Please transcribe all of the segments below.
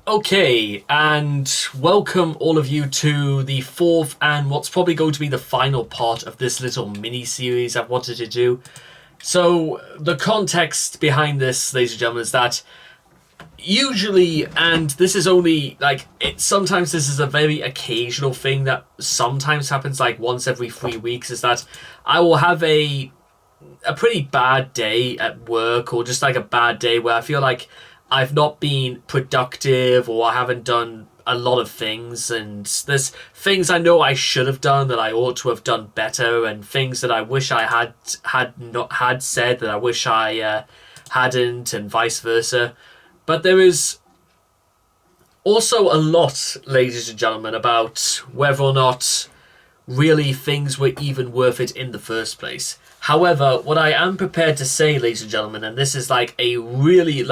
Okay, and welcome all of you to the fourth and what's probably going to be the final part of this little mini-series I've wanted to do. So, the context behind this, ladies and gentlemen, is that usually, and this is only, sometimes this is a very occasional thing that sometimes happens, like once every 3 weeks, is that I will have a pretty bad day at work, or just like a bad day where I feel like I've not been productive, or I haven't done a lot of things, and there's things I know I should have done that I ought to have done better, and things that I wish I had said that I wish I hadn't, and vice versa. But there is also a lot, ladies and gentlemen, about whether or not really things were even worth it in the first place. However, what I am prepared to say, ladies and gentlemen, and this is like a really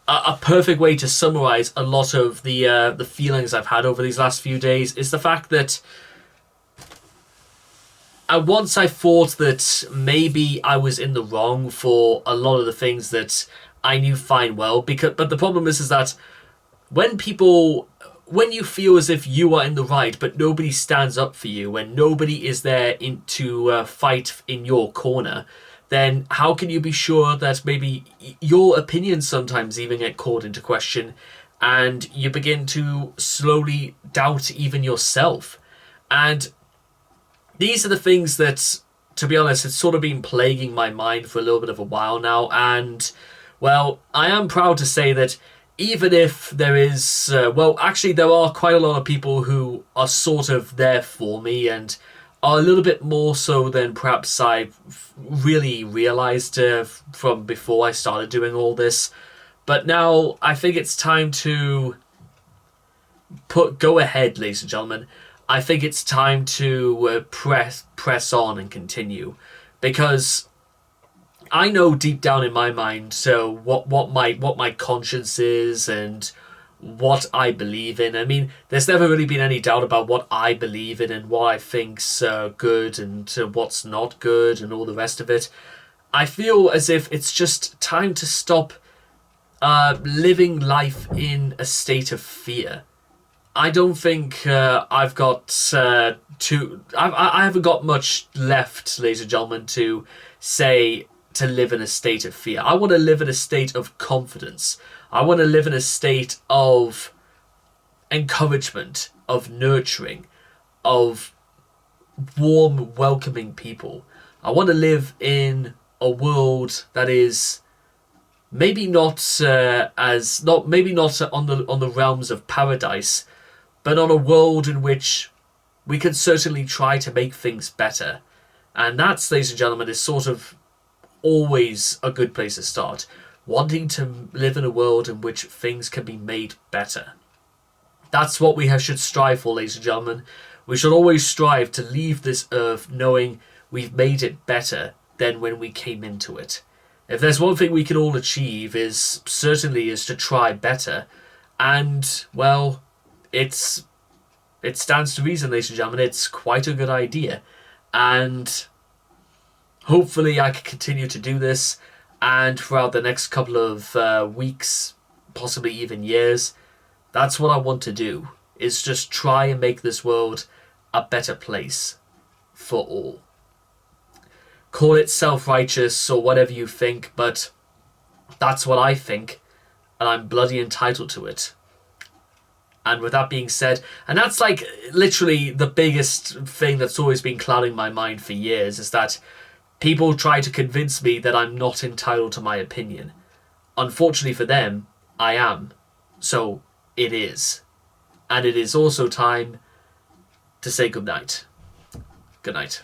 a perfect way to summarize a lot of the feelings I've had over these last few days, is the fact that once I thought that maybe I was in the wrong for a lot of the things that I knew fine well, but the problem is that when you feel as if you are in the right, but nobody stands up for you, and nobody is there to fight in your corner, then how can you be sure that maybe your opinions sometimes even get called into question, and you begin to slowly doubt even yourself? And these are the things that, to be honest, it's sort of been plaguing my mind for a little bit of a while now. And, well, I am proud to say that even if there is, actually there are quite a lot of people who are sort of there for me, and are a little bit more so than perhaps I really realized from before I started doing all this. But now I think it's time to go ahead, ladies and gentlemen. I think it's time to press on and continue, because I know deep down in my mind what my conscience is and what I believe in. I mean, there's never really been any doubt about what I believe in and what I think's good and what's not good and all the rest of it. I feel as if it's just time to stop living life in a state of fear. I don't think I've got I haven't got much left, ladies and gentlemen, to say to live in a state of fear. I want to live in a state of confidence. I want to live in a state of encouragement, of nurturing, of warm, welcoming people. I want to live in a world that is maybe not on the realms of paradise, but on a world in which we can certainly try to make things better. And that's, ladies and gentlemen, is sort of always a good place to start. Wanting to live in a world in which things can be made better. That's what we should strive for, ladies and gentlemen. We should always strive to leave this earth knowing we've made it better than when we came into it. If there's one thing we can all achieve, is to try better. And, well, it stands to reason, ladies and gentlemen. It's quite a good idea. And hopefully I can continue to do this, and throughout the next couple of weeks, possibly even years, that's what I want to do, is just try and make this world a better place for all. Call it self-righteous or whatever you think, but that's what I think, and I'm bloody entitled to it. And with that being said, and that's like literally the biggest thing that's always been clouding my mind for years, is that people try to convince me that I'm not entitled to my opinion. Unfortunately for them, I am. So it is. And it is also time to say goodnight. Good night.